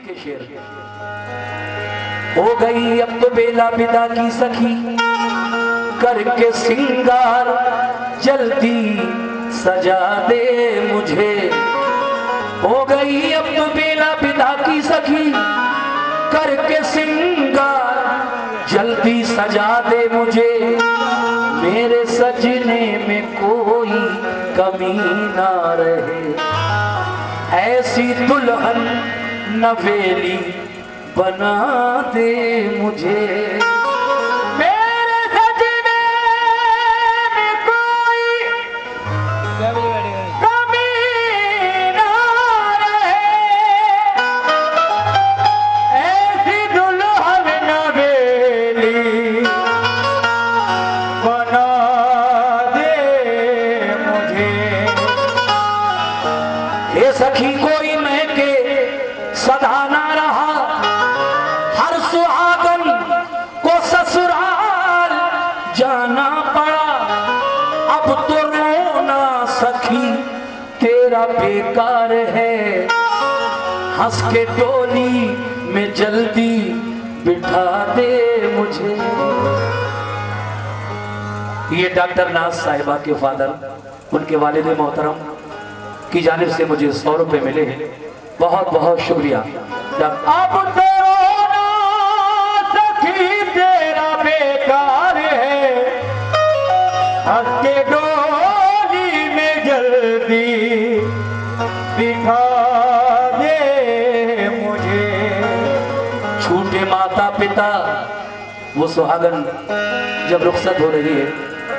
के शेर। हो गई अब तो बेला विदा की सखी, करके सिंगार जल्दी सजा दे मुझे। हो गई अब तो बेला विदा की सखी, करके सिंगार जल्दी सजा दे मुझे। मेरे सजने में कोई कमी ना रहे, ऐसी दुल्हन नवेली बना दे मुझे। मेरे सजने में कोई कमी ना रहे, ऐसी दुल्हन नवेली बना दे मुझे। हे सखी कोई महके सदा ना रहा, हर सुहागन को ससुराल जाना पड़ा। अब तो रोना सखी तेरा बेकार है, हंस के डोली में जल्दी बिठा दे मुझे। ये डॉक्टर नाज साहिबा के फादर, उनके वालिद मोहतरम की जानिब से मुझे 100 रुपए मिले हैं, बहुत बहुत शुक्रिया। अब तो रोना सखी तेरा बेकार है, हंस के डोली में जल्दी बिठा दे मुझे। छूटे माता पिता, वो सुहागन जब रुखसत हो रही है,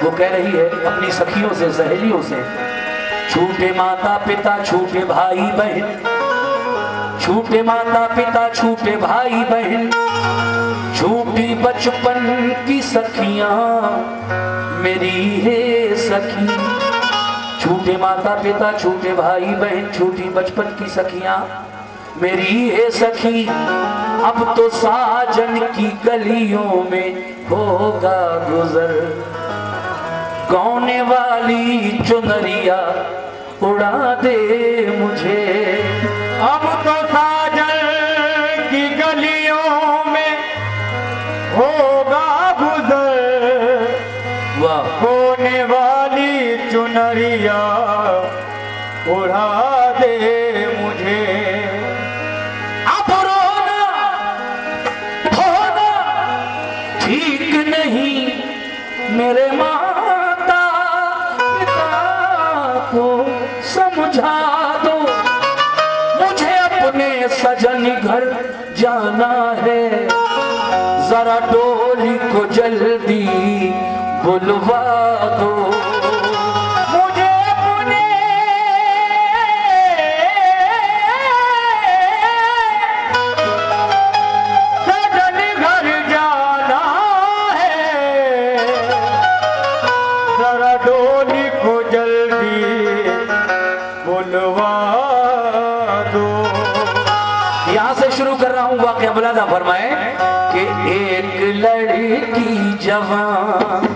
वो कह रही है अपनी सखियों से, सहेलियों से, छूटे माता पिता छूटे भाई बहन, छूटे माता पिता छूटे भाई बहन, छूटी बचपन की सखियां मेरी है सखी। छूटे माता पिता छूटे भाई बहन, छूटी बचपन की सखियां मेरी है सखी। अब तो साजन की गलियों में होगा गुजर, गाने वाली चुनरिया उड़ा दे मुझे। अब तो साजन की गलियों में होगा गुजर, गाने वाली चुनरिया उड़ा दे मुझे। अब रोना धोना ठीक नहीं मेरे माता पिता को समझा दो, मुझे अपने सजन घर जाना है, जरा डोली को जल्दी बुलवा दो। मुझे अपने सजन घर जाना है, जरा डोली को जल्दी बुलवा दो। यहां से शुरू कर रहा हूं, वाकया बुलादा फरमाए कि एक लड़की जवान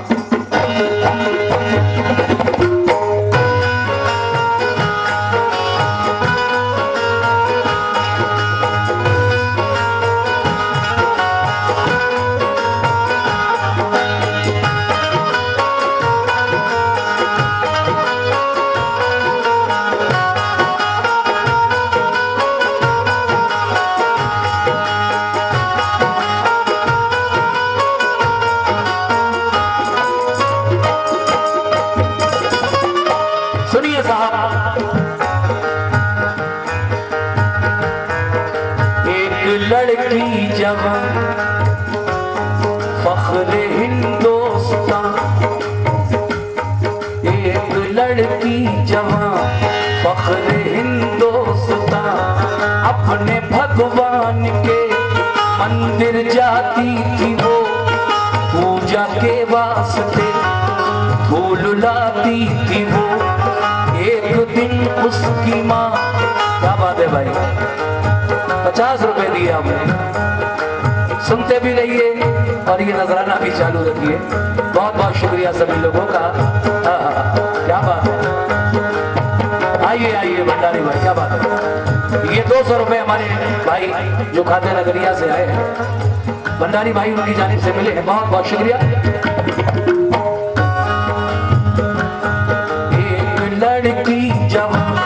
लड़की जवान फख्रे हिंदुस्तान, एक लड़की जवान फख्रे हिंदुस्तान, अपने भगवान के मंदिर जाती थी वो, पूजा के वास्ते फूल लाती थी वो। एक दिन उसकी माँ, क्या बात है भाई, 50 रुपए दिए हमने, सुनते भी रहिए और ये नजराना भी चालू रखिए। बहुत बहुत शुक्रिया सभी लोगों का। क्या बात है, आइए आइए भंडारी भाई, क्या बात है। ये 200 रुपए हमारे भाई जो खाते नगरिया से आए हैं, भंडारी भाई उनकी जानिब से मिले हैं, बहुत बहुत शुक्रिया। एक लड़की जवान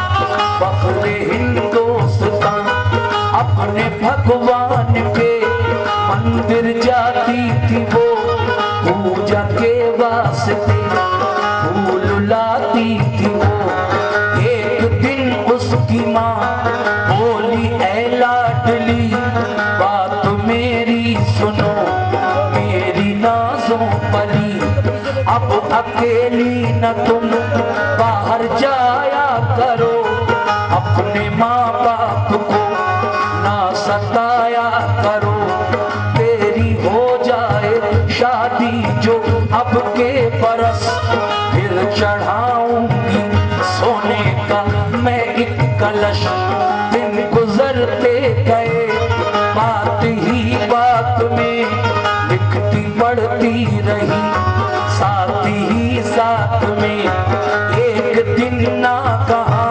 फख्रे हिंदुस्तान अपने भगवान के मंदिर जाती थी, वो पूजा के वास्ते फूल लाती थी वो। एक दिन उसकी माँ बोली ऐ लाडली बात मेरी सुनो मेरी नाज़ों पली, अब अकेली न तुम बाहर जाया करो, अपने माँ बाप को ना सताया करो, तेरी हो जाए शादी जो अब के बरस, फिर चढ़ाऊंगी सोने का मैं एक कलश। दिन गुजरते गए बात ही बात में लिखती पढ़ती रही, साथ ही साथ में एक दिन ना कहा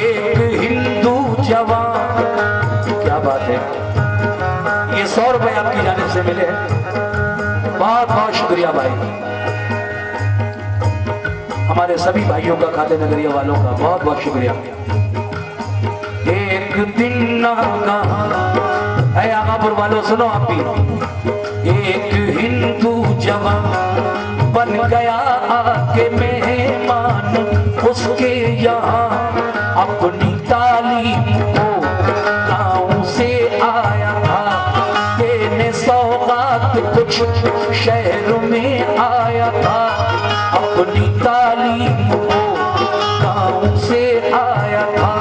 एक हिंदू जवान। क्या बात है, ये 100 रुपए आपकी जानिब से मिले हैं, बहुत बहुत शुक्रिया भाई। हमारे सभी भाइयों का, खाते नगरिया वालों का बहुत बहुत शुक्रिया। एक दिन ना कहा है आगापुर वालों, सुनो आप भी। एक हिंदू जवान बन गया आके मेहमान उसके यहाँ, अपनी तालीम को गाँव से आया था देने सौगात कुछ शहर में आया था, अपनी तालीम को गाँव से आया था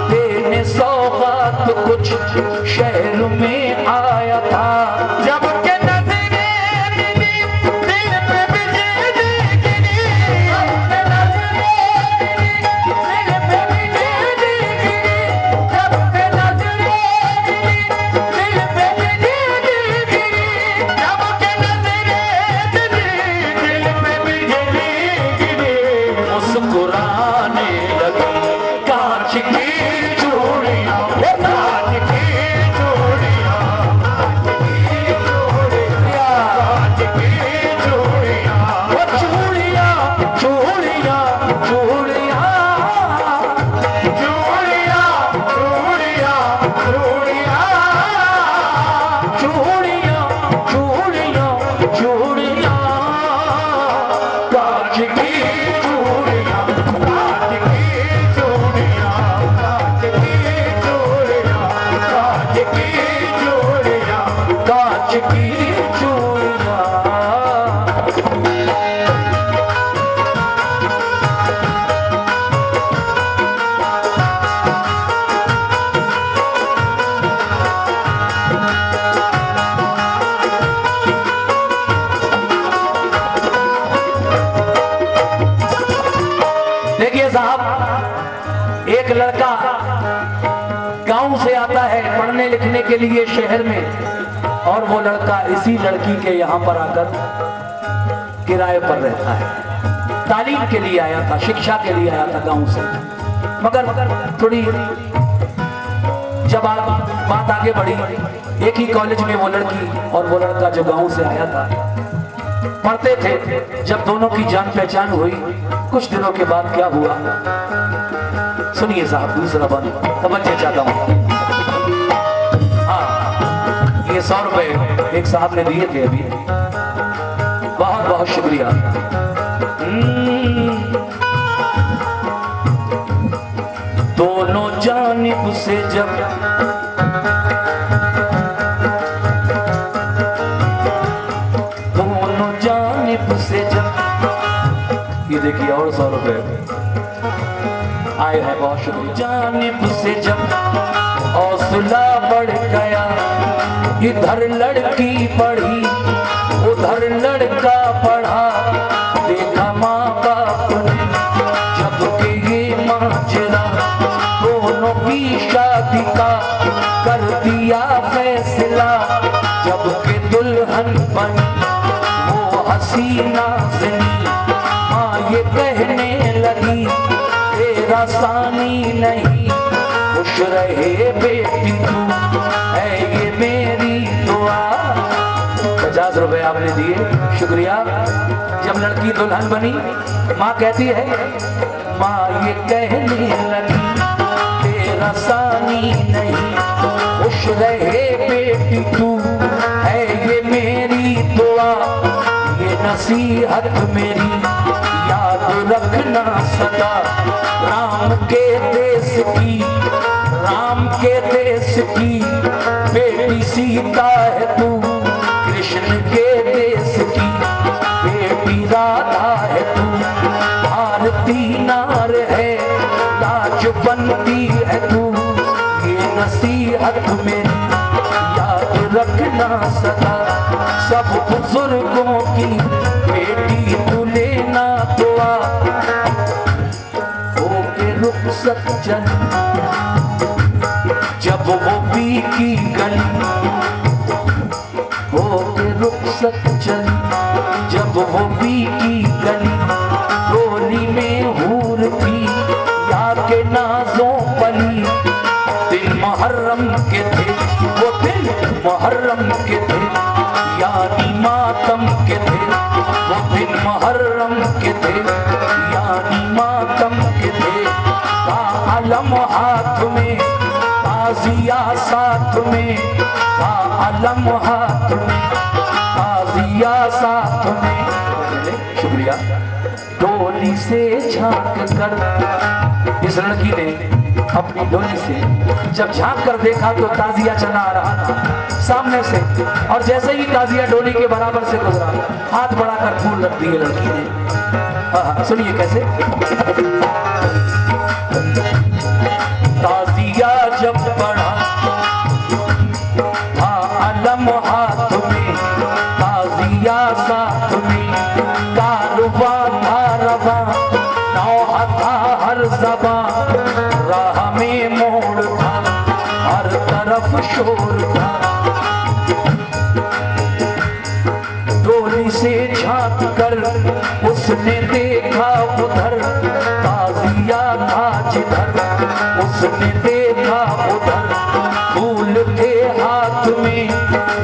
देने सौगात कुछ शहर में आया था। जब के एक लड़का गांव से आता है पढ़ने लिखने के लिए शहर में, और वो लड़का इसी लड़की के यहाँ पर आकर किराए पर रहता है। तालीम के लिए आया था, शिक्षा के लिए आया था गांव से, मगर थोड़ी जब बात आगे बढ़ी, एक ही कॉलेज में वो लड़की और वो लड़का जो गांव से आया था पढ़ते थे। जब दोनों की जान पहचान हुई, कुछ दिनों के बाद क्या हुआ सुनिए साहब, दूसरा बंद तवज्जो चाहता हूँ। हाँ, ये 100 रुपए एक साहब ने दिए थे अभी, बहुत बहुत शुक्रिया। दोनों जानिब से जब ये देखिए और 100 रुपए आए हैं, बहुत शुक्रिया। जानिब से जब हौसला बढ़ गया, इधर लड़की पढ़ी उधर लड़का पढ़ा, देखा माँ बाप ने जब के ये माजरा, दोनों की शादी का कर दिया फैसला। जब के दुल्हन बनी वो हसीना ज़नी, ये कहने लगी तेरा सानी नहीं, खुश खुश रहे बेटी तू, है ये मेरी दुआ। 50 रुपए आपने दिए, शुक्रिया। जब लड़की दुल्हन बनी, माँ कहती है, माँ ये कहने लगी तेरा सानी नहीं, खुश रहे बेटी तू, है ये मेरी दुआ। ये नसीहत मेरी याद रखना सदा, राम के देश की, राम के देश की बेटी सीता है तू, कृष्ण के देश की बेटी राधा है तू। भारती नार है, लाज बनती है तू, ये नसीहत मेरी याद रखना सदा। सब बुजुर्गों की बेटी तू लेना दुआ, हो के रुखसत चली जब वो पी की गली, हो के रुखसत चली जब वो पी की गली। डोली में हूर थी या के नाजों पली, दिन मुहर्रम के थे वो, दिन मुहर्रम के थे यानी मातम के थे, वो दिन मुहर्रम के थे यानी मातम के थे। आलम हाथ में, ताजिया साथ में, आलम हाथ में, ताजिया साथ में। शुक्रिया। डोली से झांक कर, इस लड़की ने अपनी डोली से जब झांक कर देखा तो ताजिया चला आ रहा था सामने से, और जैसे ही ताजिया डोली के बराबर से गुजरा, हाथ बढ़ाकर फूल रख दिए लड़की ने। सुनिए कैसे। ताजिया जब बढ़ा था अलम हाथ में, ताजिया साथ में, कारवा था रवा, नौहा था हर ज़बां, राह में मोड़ था, हर तरफ शोर था। डोली से झांक कर उसने देखा उधर, ताजिया था जिधर, उसने देखा उधर। फूल थे हाथ में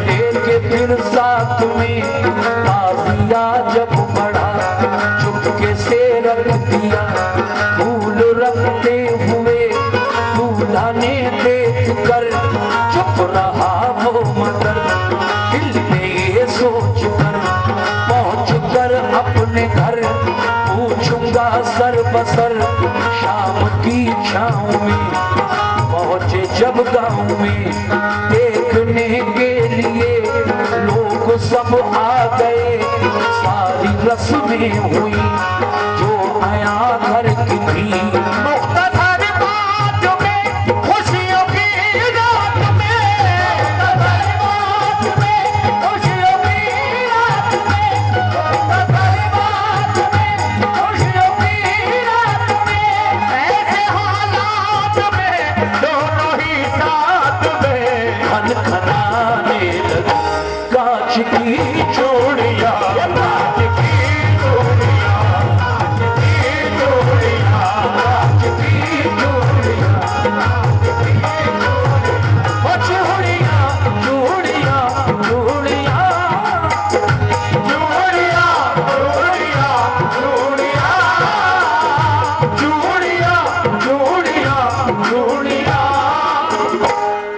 लेके फिर साथ में, ताजिया जब बढ़ा चुपके से रख दिया। फूल रखते हुए दूल्हा ने देख कर चुप रहा वो मगर, दिल में ये सोच कर पहुंच कर अपने घर, पूछूंगा सर बसर शाम की छाँव में। पहुंचे जब गाँव में देखने के लिए लोग सब आ गए, सारी रस्में हुई जो आया घर की थी। मुख्तसर बात में खुशियों की रात में, मुख्तसर बात में खुशियों की रात में, मुख्तसर बात में खुशियों की रात में, ऐसे हालात में दोनों ही साथ में खन खनाने लगे कांच की चूड़ियां, कांच की चूड़ियां, कांच की चूड़ियां, कांच की चूड़ियां, कांच की चूड़ियां, ओ चूड़ियां चूड़ियां चूड़ियां, चूड़ियां चूड़ियां चूड़ियां, चूड़ियां चूड़ियां चूड़ियां,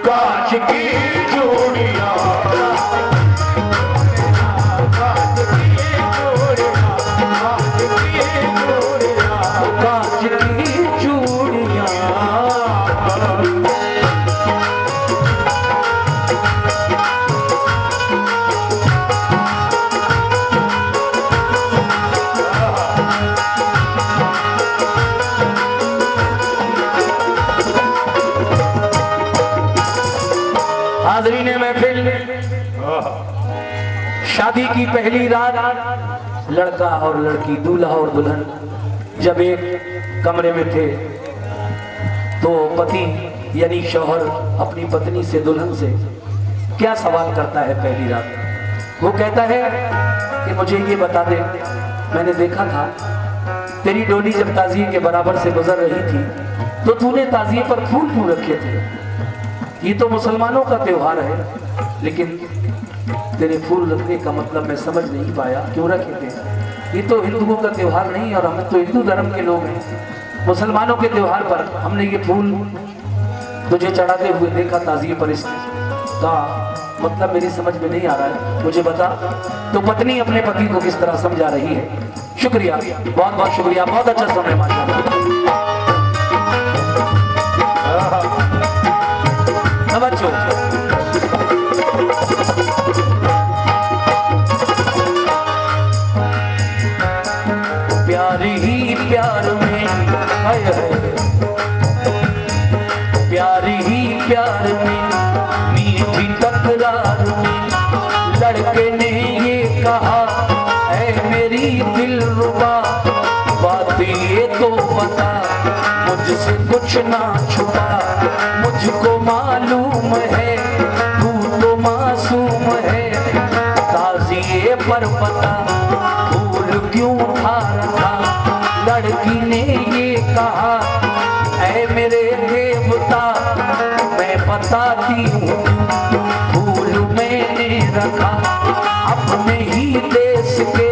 कांच की चूड़ियां, कांच की चूड़ियां, कांच की चूड़ियां। हाज़रीन महफिल, शादी की पहली रात लड़का और लड़की, दूल्हा और दुल्हन जब एक कमरे में थे तो पति यानी शौहर अपनी पत्नी से, दुल्हन से क्या सवाल करता है पहली रात। वो कहता है कि मुझे ये बता दे, मैंने देखा था तेरी डोली जब ताज़िए के बराबर से गुजर रही थी तो तूने ताजिए पर फूल क्यों रखे थे? ये तो मुसलमानों का त्योहार है, लेकिन तेरे फूल रखने का मतलब मैं समझ नहीं पाया, क्यों रखे थे? ये तो हिंदुओं का त्योहार नहीं, और हम तो हिंदू धर्म के लोग हैं। मुसलमानों के त्योहार पर हमने ये फूल तुझे चढ़ाते हुए देखा ताजिए पर, इसका मतलब मेरी समझ में नहीं आ रहा है, मुझे बता। तो पत्नी अपने पति को किस तरह समझा रही है? शुक्रिया, बहुत बहुत शुक्रिया, बहुत अच्छा समय माशाल्लाह। बच्चों प्यार ही प्यार में है, प्यार ही प्यार में, मीठी तकरार में लड़के ने ये कहा, ऐ मेरी दिलरुबा बात ये तो बता, मुझसे कुछ ना छुपा, मुझको मालूम है तू तो मासूम है, ताज़िए पर बता फूल क्यों उठा रखा? लड़की ने ये कहा, ऐ मेरे देवता मैं बताती हूँ, फूल मैंने रखा अपने ही देश के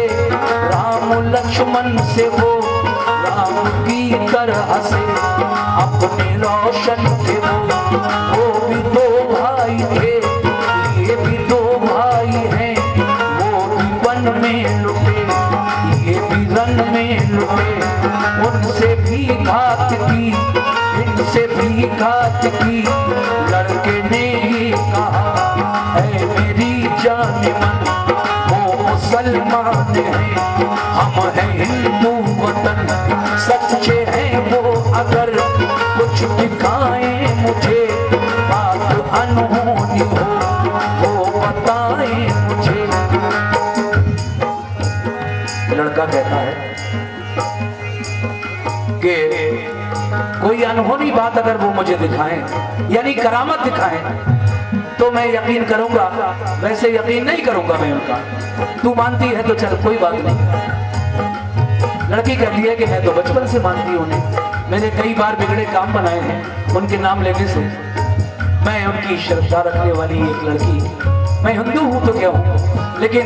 राम लक्ष्मण से, वो राम की तरह से अपने रोशन थे, वो भी दो भाई थे, ये भी दो भाई हैं, वो भी वन में लुटे, ये भी रन में लुटे, उनसे भी घात की, इनसे भी घात की, लड़के ने ये कहा, ऐ मेरी जान मन वो मुसलमान है, हम हैं हिंदू वतन, सच्चे हैं वो अगर कुछ दिखाएं मुझे, बात अनहोनी हो वो बताएं मुझे। लड़का कहता है कि कोई अनहोनी बात अगर वो मुझे दिखाएं, यानी करामत दिखाएं, तो मैं यकीन करूंगा, वैसे यकीन नहीं करूंगा मैं उनका। तू मानती है तो चल कोई बात नहीं। लड़की कहती है कि मैं तो बचपन से मानती हूँ उन्हें, मैंने कई बार बिगड़े काम बनाए हैं उनके नाम लेने से, मैं उनकी श्रद्धा रखने वाली एक लड़की, मैं हिंदू हूँ तो क्या हूँ, लेकिन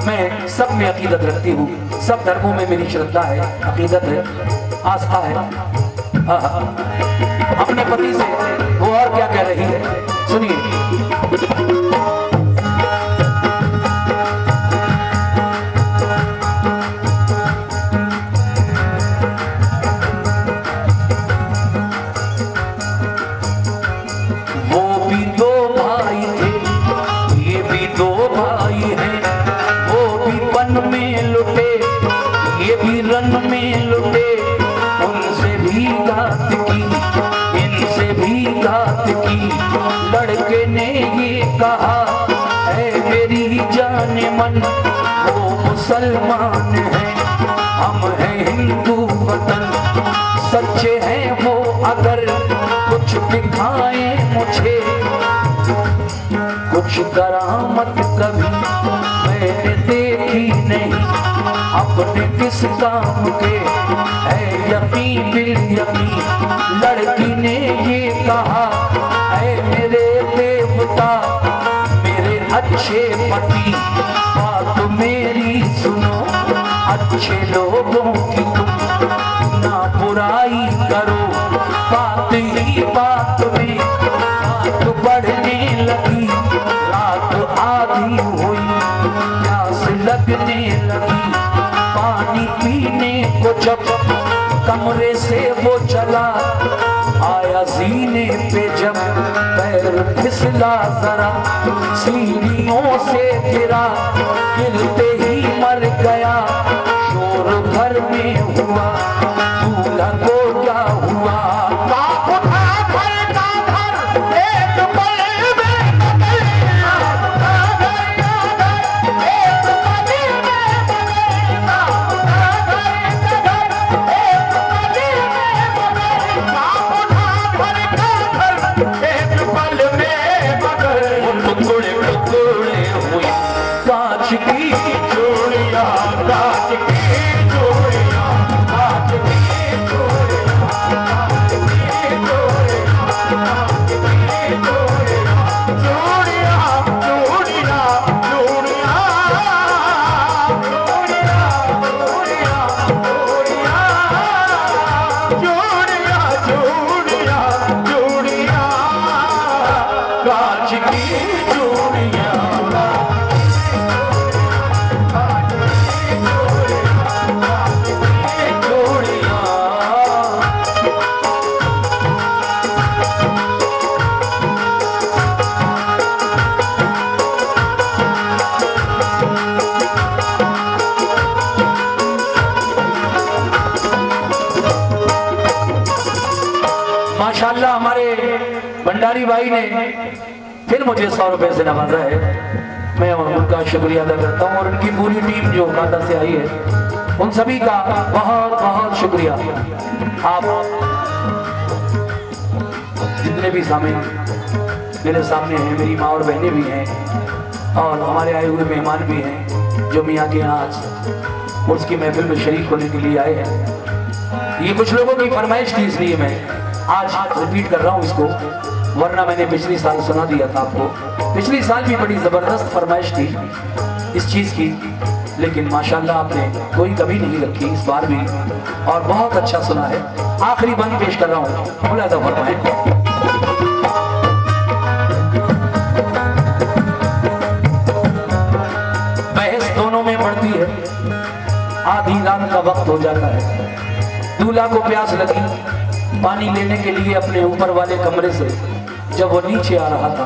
मैं सब में अकीदत रखती हूँ, सब धर्मों में मेरी श्रद्धा है, अकीदत है, आस्था है। अपने पति से वो और क्या कह रही है, सुनिए। वो भी दो भाई थे, ये भी दो भाई हैं, वो भी वन में लुटे, ये भी रन में लुटे, उनसे भी घात की, इनसे भी घात की, लड़के ने ये कहा, ऐ मेरी जान मन वो मुसलमान है, हम हैं हिंदू वतन, सच्चे हैं वो अगर कुछ दिखाएं मुझे, कुछ करामत कभी मैंने देखी नहीं, अपने किस काम के है यकीन बिल यकीन। लड़की ने ये कहा, ऐ मेरे देवता मेरे अच्छे पति, बात मेरी सुनो, अच्छे लोगों की तुम ना बुराई करो, बात ही बात में बात बढ़ने लगी, रात आधी हुई प्यास लगने लगी, पानी पीने को जब कमरे से वो चला, आया सीने पे जब पैर फिसला जरा, सीढ़ियों से गिरा, गिरते ही मर गया, शोर घर में हुआ, दूल्हा को क्या हुआ, आज की चूड़ियां माशाल्लाह हमारे भंडारी भाई ने फिर मुझे 100 रुपए से नवाजा है। मैं उनका शुक्रिया अदा करता हूँ और उनकी पूरी टीम जो कातर से आई है उन सभी का बहुत बहुत शुक्रिया। आप जितने भी सामने मेरे सामने हैं, मेरी माँ और बहनें भी हैं और हमारे आए हुए मेहमान भी हैं जो मियाँ के यहाँ आज उसकी महफिल में शरीक होने के लिए आए हैं। ये कुछ लोगों की फरमाइश थी इसलिए मैं आज रिपीट कर रहा हूँ इसको, वरना मैंने पिछली साल सुना दिया था आपको। पिछली साल भी बड़ी जबरदस्त फरमाइश थी इस चीज की, लेकिन माशाल्लाह आपने कोई कमी नहीं रखी इस बार भी और बहुत अच्छा सुना है। आखिरी बंद पेश कर रहा हूँ, मुलाजा फरमाएं। बहस दोनों में बढ़ती है, आधी रात का वक्त हो जाता है, दूल्हा को प्यास लगी, पानी लेने के लिए अपने ऊपर वाले कमरे से जब वो नीचे आ रहा था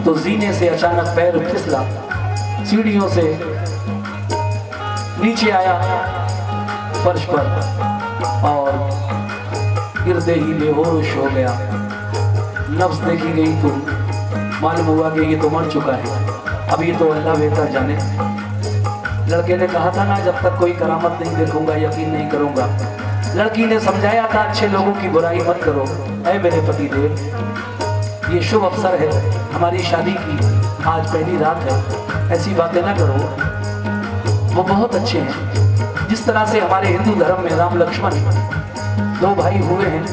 तो जीने से अचानक पैर फिसला, सीढ़ियों से नीचे आया फर्श पर और गिरते ही बेहोश हो गया। नफ्स देखी गई तो मालूम हुआ कि ये तो मर चुका है, अब ये तो अल्लाह बेहतर जाने। लड़के ने कहा था ना जब तक कोई करामत नहीं देखूंगा यकीन नहीं करूंगा। लड़की ने समझाया था अच्छे लोगों की बुराई मत करो। ऐ मेरे पति देव, ये शुभ अवसर है हमारी शादी की, आज पहली रात है, ऐसी बातें ना करो। वो बहुत अच्छे हैं, जिस तरह से हमारे हिंदू धर्म में राम लक्ष्मण 2 भाई हुए हैं,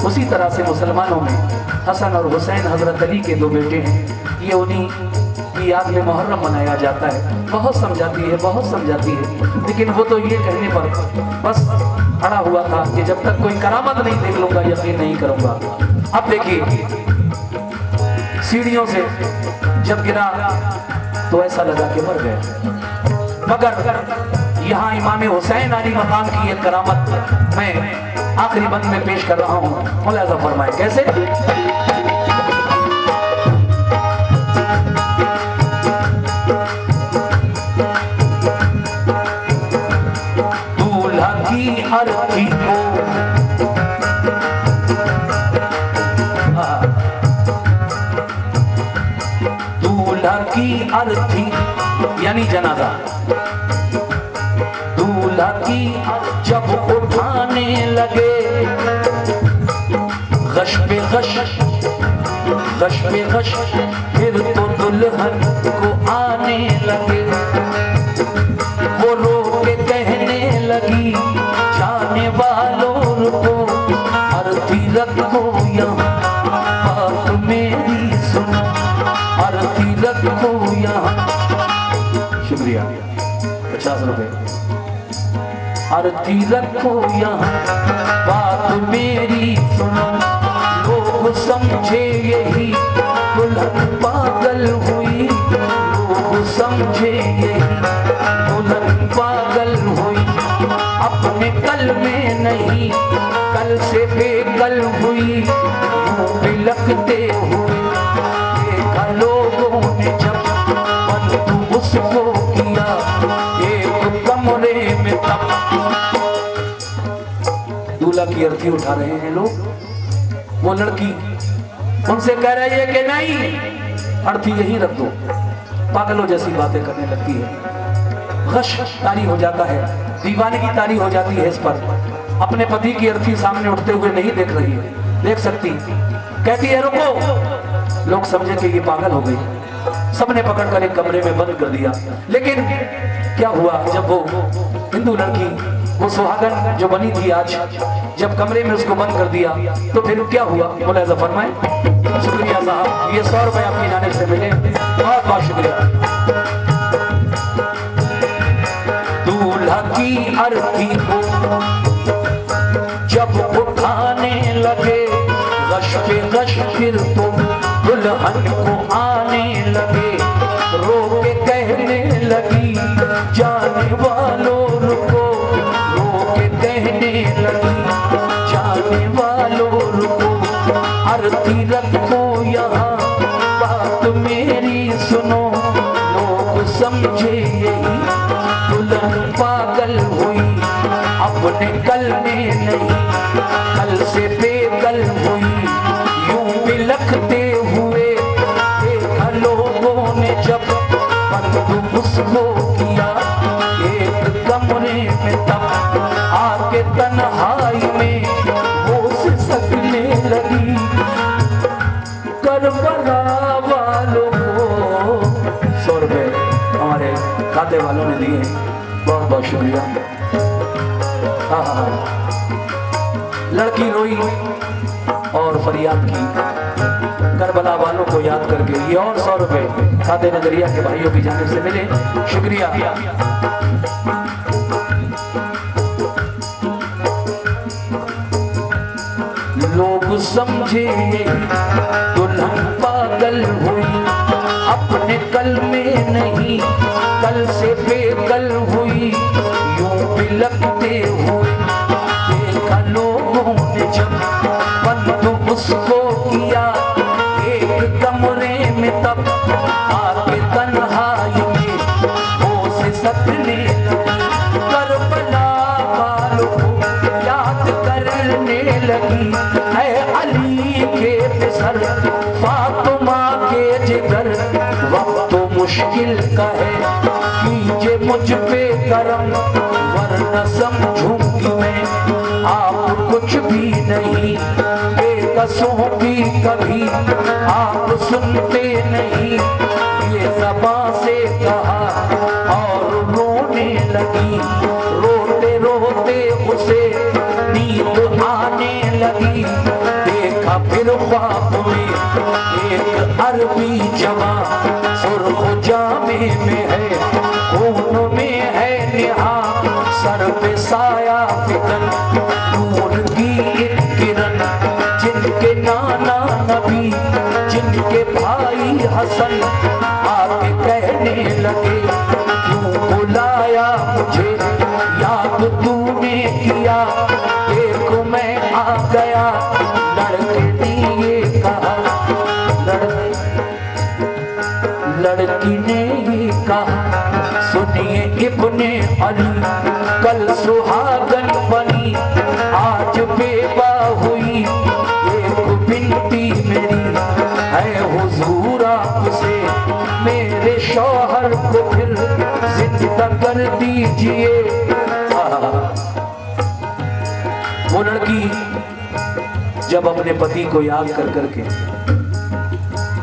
उसी तरह से मुसलमानों में हसन और हुसैन हजरत अली के 2 बेटे हैं। ये उन्हीं की याद में मुहर्रम मनाया जाता है। बहुत समझाती है, बहुत समझाती है, लेकिन वो तो ये कहने पर बस अड़ा हुआ था कि जब तक कोई करामत नहीं देख लूंगा यकीन नहीं करूंगा। अब देखिए सीढ़ियों से जब गिरा तो ऐसा लगा कि मर गए, मगर यहाँ इमाम हुसैन अली मकाम की एक करामत मैं आखिरी बंद में पेश कर रहा हूँ। मुलाजा फरमाए कैसे। दूल्हा की अर्थी को दूल्हा की अर्थी यानी जनाजा, दूल्हा की जब उठाने लगे गश पे गश, गश पे गश, फिर तो दुल्हन को आने लगे। वो रो के कहने लगी जाने वालों को अर्थी रखो यहाँ, बात मेरी सुनो, अर्थी रखो यहाँ। शुक्रिया, 50 रुपए। अर्थी रखो यहाँ, बात मेरी सुनो, लोग समझे यही दुल्हन पागल हुई, लोग समझे यही दुल्हन पागल हुई, अपने कल में नहीं कल से बेकल हुई, बिलखते हुए देखा लोगों ने जब बंधु उसको किया एक कमरे में तब। दूल्हा की अर्थी उठा रहे हैं लोग, वो लड़की उनसे कह रही है कि नहीं अर्थी यहीं रख दो, पागलों जैसी बातें करने लगती है। गश तारी हो जाता है, दीवाने की तारी हो जाती है इस पर। अपने पति की अर्थी सामने उठते हुए नहीं देख रही है, देख सकती, कहती है रुको। लोग समझे कि ये पागल हो गई, सबने पकड़कर एक कमरे में बंद कर दिया। लेकिन क्या हुआ जब वो हिंदू लड़की, वो सुहागन जो बनी थी आज, जब कमरे में उसको बंद कर दिया तो फिर क्या हुआ, मुलाजा फरमाए। शुक्रिया साहब, ये 100 रुपए आपकी जानिब से मिले, बहुत बहुत शुक्रिया। दूल्हा की अर्थी को जब उठाने लगे गश पे गश, फिर तो दुल्हन को आने लगे, रो के कहने लगी जाने वालों रुको, रो के कहने लगी जाने वालों रुको, आरती रखो यहाँ बात मेरी सुनो, लोग समझे यही दुल्हन पागल हुई, अपने कल में नहीं कल से बेकल हुई, यूं बिलखते हुए देखा लोगों ने जब बंद उसको किया एक कमरे में, तब आके तन्हाई में वो सिसकने लगी। करबला वालों को 100 रुपए हमारे खाते वालों ने दिए, बहुत बहुत शुक्रिया। लड़की रोई और फरियाद की, करबला वालों को याद करके ये और 100 रुपए खाते नजरिया के भाइयों की जानिब से मिले, शुक्रिया। लोग समझे दुल्हन पागल हुई, अपने कल में नहीं कल से बेकल हुई, यूं बिलखते हुए देखा लोगों ने जब बंद उसको किया एक कमरे में, तब आके तन्हाई में वो सिसकने लगी। करबला वालों को याद करने लगी, है अली के पिसर फातिमा के जिगर, वक्त तो मुश्किल का है कीजिए मुझ पे करम, वरना समझूंगी मैं आप कुछ भी नहीं, बेकसों की कभी आप सुनते नहीं, ये ज़बां से कहा और रोने लगी, रोते रोते उसे नींद आने लगी। देखा फिर ख्वाब में एक अरबी जवां, सुर्ख जामे में है खून में है निहा, सर पे साया फिकन नूर की एक किरण, जिनके नाना नबी जिनके भाई हसन आके कहने लगे क्यों बुलाया मुझे, याद तूने किया देखो मैं आ गया। लड़के ने ये कहा, लड़की ने ये कहा सुनिए इब्ने अली, कल सुहागन बनी आज बेवा हुई, एक बिनती मेरी है हुजूर आपसे, मेरे शौहर को फिर जिंदा कर दीजिए। वो लड़की जब अपने पति को याद कर करके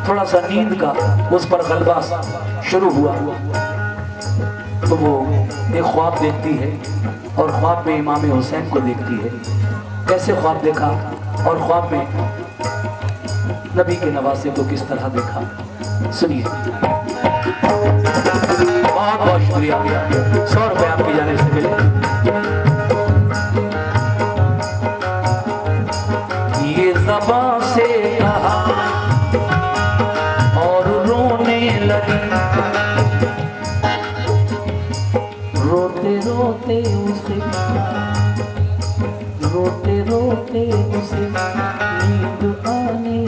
थोड़ा सा नींद का उस पर गलबा शुरू हुआ, तो वो एक ख्वाब देखती है और ख्वाब में इमाम हुसैन को देखती है। कैसे ख्वाब देखा और ख्वाब में नबी के नवासे को किस तरह देखा, सुनिए। बहुत बहुत शुक्रिया, 100 रुपए आपकी जानिब से मिले। ये ज़बां से कहा और रोने लगी, रोते रोते उसे नींद आने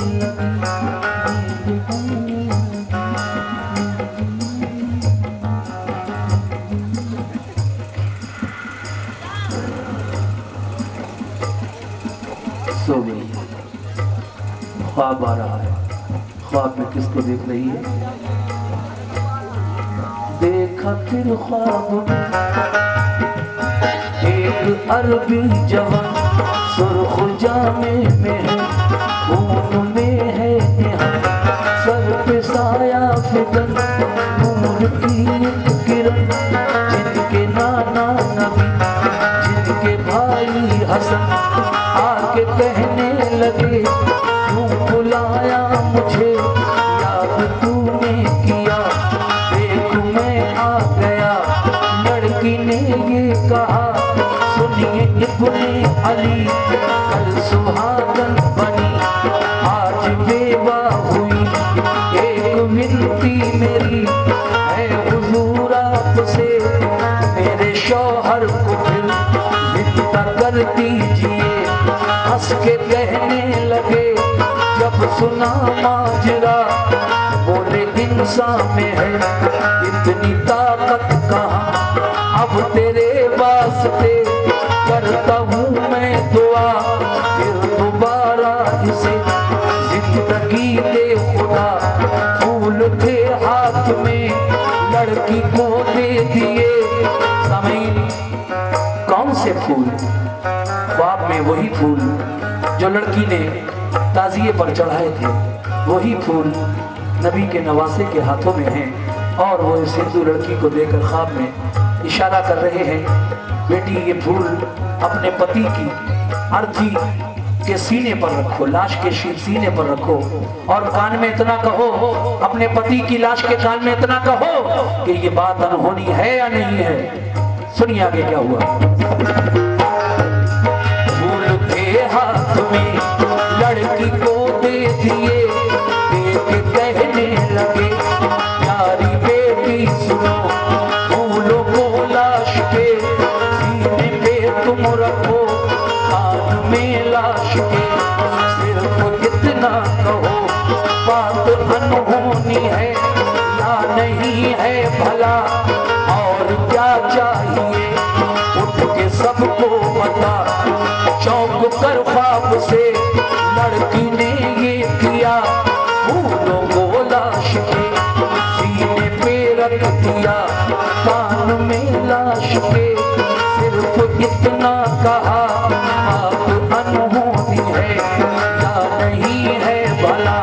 सो गई। ख्वाब आ रहा है, ख्वाब में किसको देख रही है? देखा फिर ख्वाब एक अरबी जवान, सुर्ख जामे में है खून में है निहा, सर पे साया फिकन नूर की एक किरण, जिनके नाना नबी जिनके भाई हसन आके कहने लगे क्यों बुलाया मुझे, याद तूने किया देख मैं आ गया। लड़की ने ये कहा सुनिए इब्ने अली, कल सुहागन बनी आज बेवा हुई, विनती मेरी है हुजूर आपसे, मेरे शौहर को फिर जिंदा कर दीजिए। हंस के कहने लगे जब सुना माजरा, बोले इंसान में है इतनी ताकत कहाँ, अब तेरे वास्ते करता हूँ मैं दुआ, फिर दोबारा इसे जिंदगी दे खुदा। फूल थे हाथ में लड़की को दे दिए, समय कौन से फूल, ख्वाब में वही फूल जो लड़की ने ताजिए पर चढ़ाए थे, वही फूल नबी के नवासे के हाथों में हैं। और वो इस हिंदू लड़की को देकर ख्वाब में इशारा कर रहे हैं, बेटी ये फूल अपने पति की अर्थी के सीने पर रखो, लाश के सीने पर रखो, और कान में इतना कहो, अपने पति की लाश के कान में इतना कहो कि ये बात अनहोनी है या नहीं है। सुनिए आगे क्या हुआ। फूल थे हाथ में लड़की को दे दिए, कहने लगे प्यारी बेटी सुनो, फूलों को लाश के सीने पे तुम रखो, कान में लाश के सिर्फ इतना कहो, बात अनहोनी है या नहीं है भला, और क्या चाहिए उठ के सबको बता। चौंक कर ख्वाब से लड़की ने ये किया, फूलों को लाश के सीने पे रख दिया, कान में लाश के सिर्फ इतना कहा, बात अनहोनी है या नहीं है भला,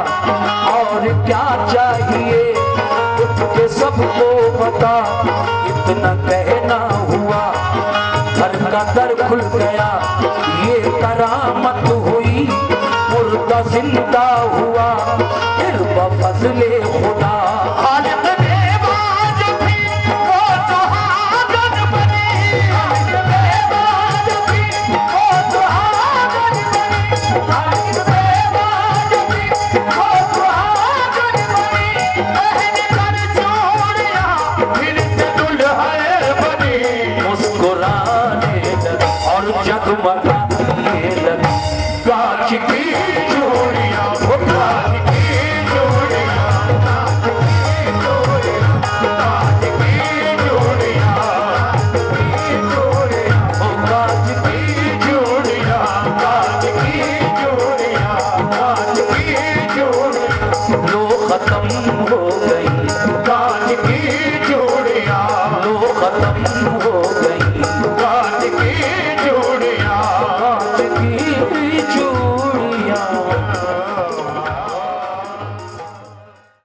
और क्या चाहिए उठ के सबको बता। इतना कहना हुआ घर का दर खुल गया, ये करामत हुई, मुर्दा जिंदा हुआ, फिर बफज़ले खुदा। मुस्कुराने लगी और जगमगाने लगी कांच की चूड़ियां, कांच की चूड़ियां, कांच की चूड़ियां, कांच की चूड़ियां, कांच की चूड़ियां, कांच की चूड़ियां, लो खत्म हो गई कांच की चूड़ियां, लो खत्म हो गई कांच की चूड़ियां।